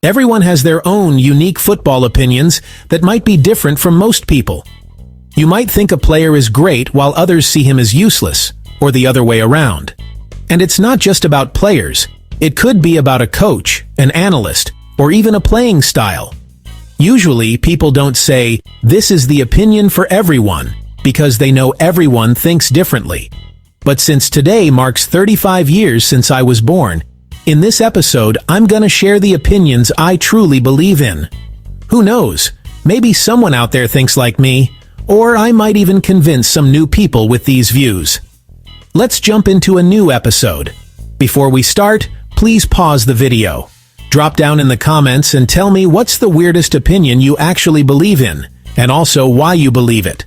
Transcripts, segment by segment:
Everyone has their own unique football opinions that might be different from most people. You might think a player is great while others see him as useless, or the other way around. And it's not just about players. It could be about a coach, an analyst, or even a playing style. Usually, people don't say, "This is the opinion for everyone," because they know everyone thinks differently. But since today marks 35 years since I was born, in this episode, I'm gonna share the opinions I truly believe in. Who knows? Maybe someone out there thinks like me, or I might even convince some new people with these views. Let's jump into a new episode. Before we start, please pause the video. Drop down in the comments and tell me what's the weirdest opinion you actually believe in, and also why you believe it.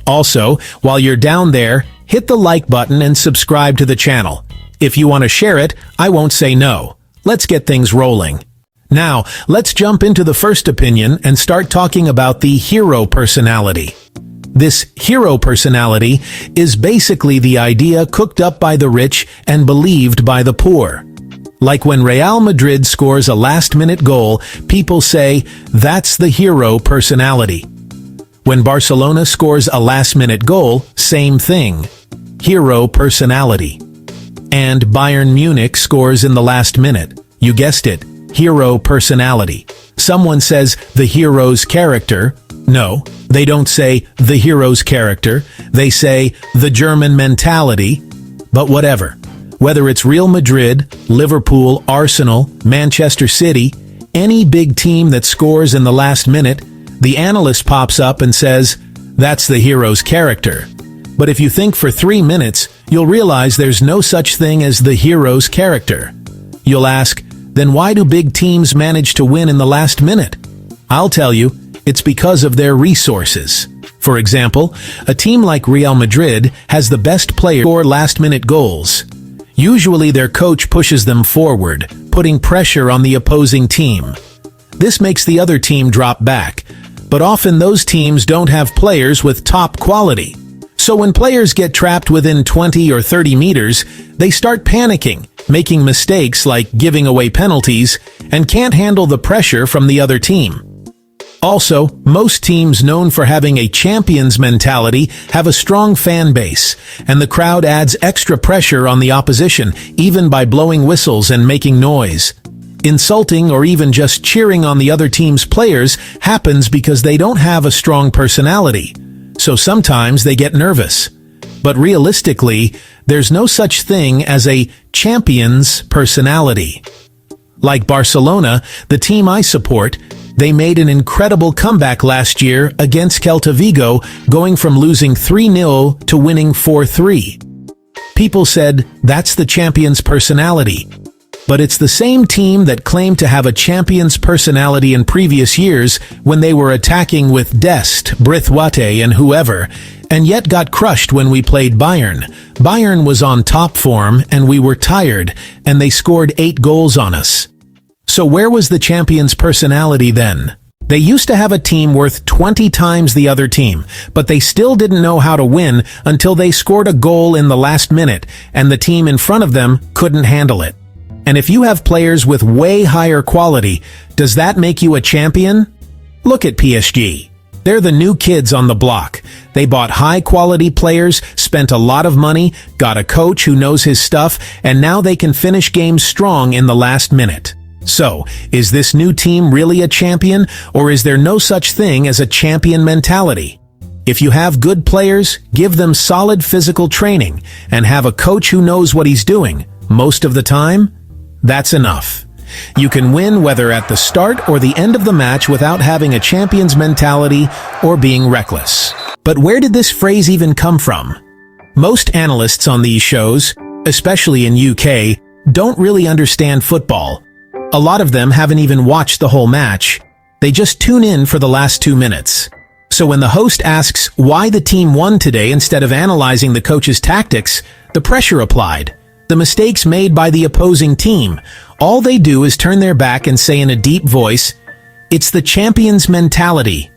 Also, while you're down there, hit the like button and subscribe to the channel. If you want to share it, I won't say no. Let's get things rolling. Now, let's jump into the first opinion and start talking about the hero personality. This hero personality is basically the idea cooked up by the rich and believed by the poor. Like when Real Madrid scores a last-minute goal, people say, "That's the hero personality." When Barcelona scores a last-minute goal, same thing. Hero personality. And Bayern Munich scores in the last minute. You guessed it, hero personality. Someone says the hero's character. No, they don't say the hero's character. They say the German mentality. But whatever. Whether it's Real Madrid, Liverpool, Arsenal, Manchester City, any big team that scores in the last minute, the analyst pops up and says, "That's the hero's character." But if you think for 3 minutes, you'll realize there's no such thing as the hero's character. You'll ask, then why do big teams manage to win in the last minute? I'll tell you, it's because of their resources. For example, a team like Real Madrid has the best players score last-minute goals. Usually their coach pushes them forward, putting pressure on the opposing team. This makes the other team drop back, but often those teams don't have players with top quality. So when players get trapped within 20 or 30 meters, they start panicking, making mistakes like giving away penalties, and can't handle the pressure from the other team. Also, most teams known for having a champion's mentality have a strong fan base, and the crowd adds extra pressure on the opposition, even by blowing whistles and making noise. Insulting or even just cheering on the other team's players happens because they don't have a strong personality. So sometimes they get nervous. But realistically, there's no such thing as a champion's personality. Like Barcelona, the team I support, they made an incredible comeback last year against Celta Vigo, going from losing 3-0 to winning 4-3. People said, that's the champion's personality. But it's the same team that claimed to have a champion's personality in previous years when they were attacking with Dest, Braithwaite, and whoever, and yet got crushed when we played Bayern. Bayern was on top form, and we were tired, and they scored 8 goals on us. So where was the champion's personality then? They used to have a team worth 20 times the other team, but they still didn't know how to win until they scored a goal in the last minute, and the team in front of them couldn't handle it. And if you have players with way higher quality, does that make you a champion? Look at PSG. They're the new kids on the block. They bought high-quality players, spent a lot of money, got a coach who knows his stuff, and now they can finish games strong in the last minute. So, is this new team really a champion, or is there no such thing as a champion mentality? If you have good players, give them solid physical training, and have a coach who knows what he's doing, most of the time, that's enough. You can win whether at the start or the end of the match without having a champion's mentality or being reckless. But where did this phrase even come from? Most analysts on these shows, especially in UK, don't really understand football. A lot of them haven't even watched the whole match. They just tune in for the last 2 minutes. So when the host asks why the team won today instead of analyzing the coach's tactics, the pressure applied, the mistakes made by the opposing team, all they do is turn their back and say in a deep voice, "It's the champion's mentality."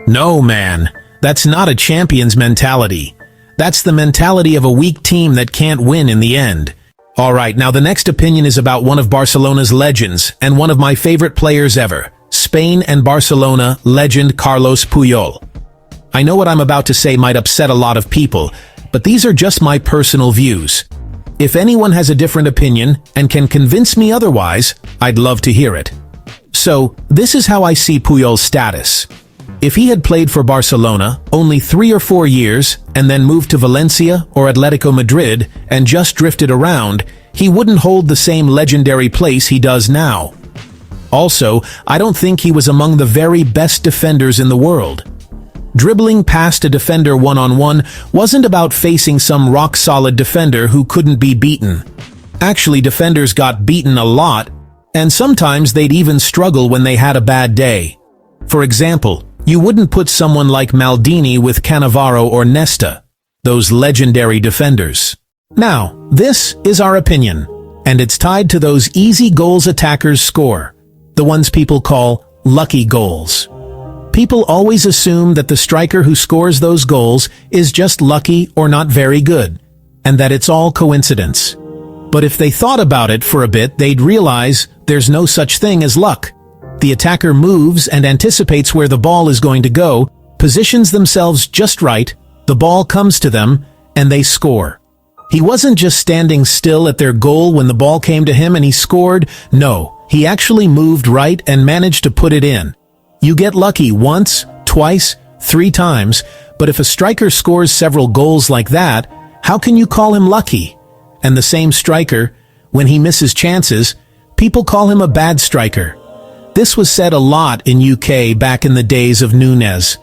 No, man, that's not a champion's mentality. That's the mentality of a weak team that can't win in the end. Alright, now the next opinion is about one of Barcelona's legends, and one of my favorite players ever, Spain and Barcelona legend Carlos Puyol. I know what I'm about to say might upset a lot of people, but these are just my personal views. If anyone has a different opinion and can convince me otherwise, I'd love to hear it. So, this is how I see Puyol's status. If he had played for Barcelona only 3 or 4 years and then moved to Valencia or Atletico Madrid and just drifted around, he wouldn't hold the same legendary place he does now. Also, I don't think he was among the very best defenders in the world. Dribbling past a defender one-on-one wasn't about facing some rock-solid defender who couldn't be beaten. Actually, defenders got beaten a lot, and sometimes they'd even struggle when they had a bad day. For example, you wouldn't put someone like Maldini with Cannavaro or Nesta, those legendary defenders. Now, this is our opinion, and it's tied to those easy goals attackers score, the ones people call lucky goals. People always assume that the striker who scores those goals is just lucky or not very good, and that it's all coincidence. But if they thought about it for a bit, they'd realize there's no such thing as luck. The attacker moves and anticipates where the ball is going to go, positions themselves just right, the ball comes to them, and they score. He wasn't just standing still at their goal when the ball came to him and he scored. No, he actually moved right and managed to put it in. You get lucky once, twice, 3 times, but if a striker scores several goals like that, how can you call him lucky? And the same striker, when he misses chances, people call him a bad striker. This was said a lot in UK back in the days of Núñez.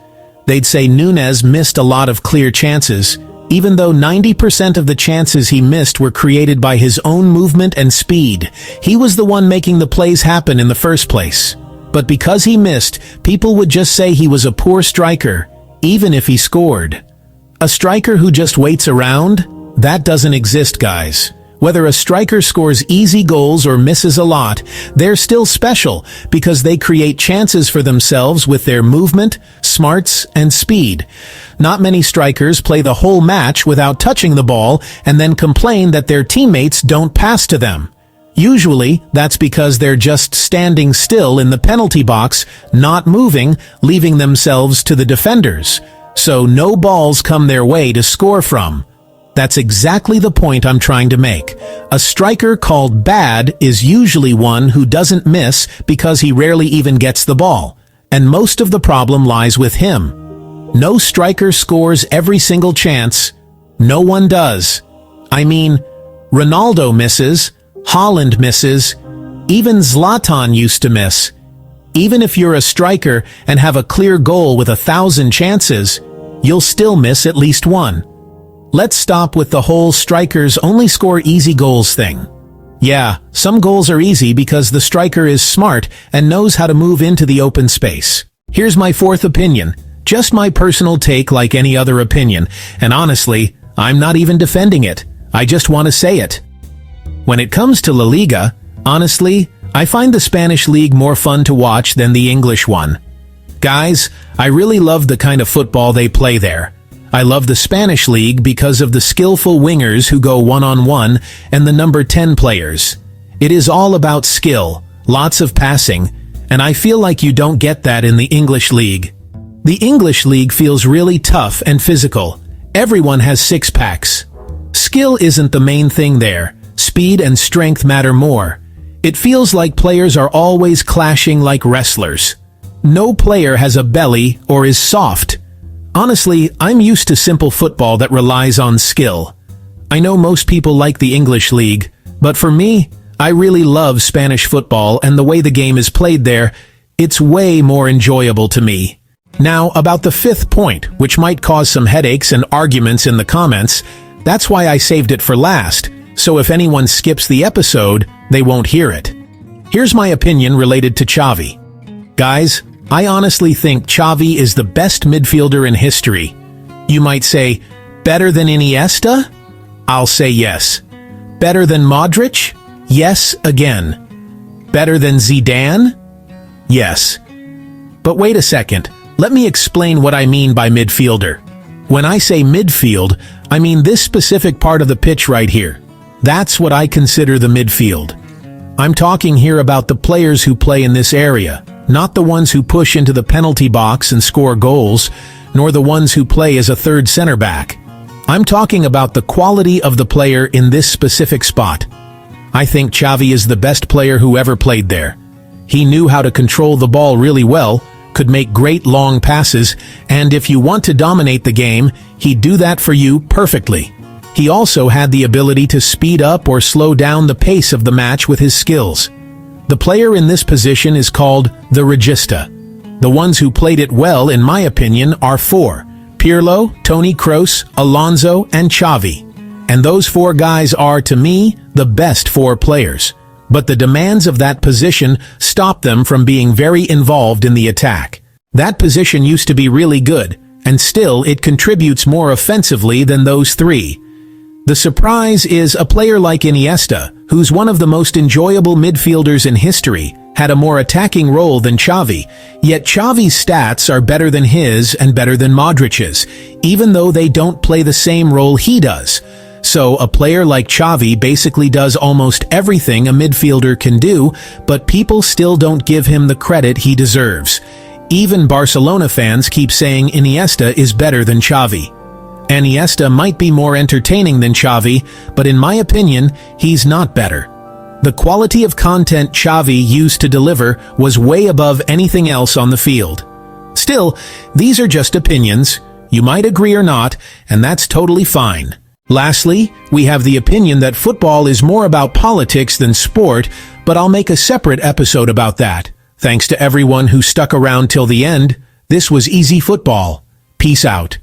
They'd say Núñez missed a lot of clear chances, even though 90% of the chances he missed were created by his own movement and speed. He was the one making the plays happen in the first place. But because he missed, people would just say he was a poor striker, even if he scored. A striker who just waits around? That doesn't exist, guys. Whether a striker scores easy goals or misses a lot, they're still special because they create chances for themselves with their movement, smarts, and speed. Not many strikers play the whole match without touching the ball and then complain that their teammates don't pass to them. Usually, that's because they're just standing still in the penalty box, not moving, leaving themselves to the defenders. So no balls come their way to score from. That's exactly the point I'm trying to make. A striker called bad is usually one who doesn't miss because he rarely even gets the ball. And most of the problem lies with him. No striker scores every single chance. No one does. I mean, Ronaldo misses, Haaland misses, even Zlatan used to miss. Even if you're a striker and have a clear goal with 1,000 chances, you'll still miss at least one. Let's stop with the whole strikers only score easy goals thing. Yeah, some goals are easy because the striker is smart and knows how to move into the open space. Here's my 4th opinion, just my personal take like any other opinion, and honestly, I'm not even defending it. I just want to say it. When it comes to La Liga, honestly, I find the Spanish league more fun to watch than the English one. Guys, I really love the kind of football they play there. I love the Spanish league because of the skillful wingers who go one-on-one and the number 10 players. It is all about skill, lots of passing, and I feel like you don't get that in the English league. The English league feels really tough and physical. Everyone has 6-packs. Skill isn't the main thing there. Speed and strength matter more. It feels like players are always clashing like wrestlers. No player has a belly or is soft. Honestly, I'm used to simple football that relies on skill. I know most people like the English league, but for me, I really love Spanish football and the way the game is played there. It's way more enjoyable to me. Now, about the 5th point, which might cause some headaches and arguments in the comments, that's why I saved it for last, so if anyone skips the episode, they won't hear it. Here's my opinion related to Xavi. Guys, I honestly think Xavi is the best midfielder in history. You might say, better than Iniesta? I'll say yes. Better than Modric? Yes, again. Better than Zidane? Yes. But wait a second, let me explain what I mean by midfielder. When I say midfield, I mean this specific part of the pitch right here. That's what I consider the midfield. I'm talking here about the players who play in this area, not the ones who push into the penalty box and score goals, nor the ones who play as a third center back. I'm talking about the quality of the player in this specific spot. I think Xavi is the best player who ever played there. He knew how to control the ball really well, could make great long passes, and if you want to dominate the game, he'd do that for you perfectly. He also had the ability to speed up or slow down the pace of the match with his skills. The player in this position is called the regista. The ones who played it well, in my opinion, are four: Pirlo, Toni Kroos, Alonso, and Xavi. And those four guys are, to me, the best four players. But the demands of that position stop them from being very involved in the attack. That position used to be really good, and still it contributes more offensively than those three. The surprise is a player like Iniesta, who's one of the most enjoyable midfielders in history, had a more attacking role than Xavi, yet Xavi's stats are better than his and better than Modric's, even though they don't play the same role he does. So a player like Xavi basically does almost everything a midfielder can do, but people still don't give him the credit he deserves. Even Barcelona fans keep saying Iniesta is better than Xavi. Iniesta might be more entertaining than Xavi, but in my opinion, he's not better. The quality of content Xavi used to deliver was way above anything else on the field. Still, these are just opinions. You might agree or not, and that's totally fine. Lastly, we have the opinion that football is more about politics than sport, but I'll make a separate episode about that. Thanks to everyone who stuck around till the end. This was Easy Football. Peace out.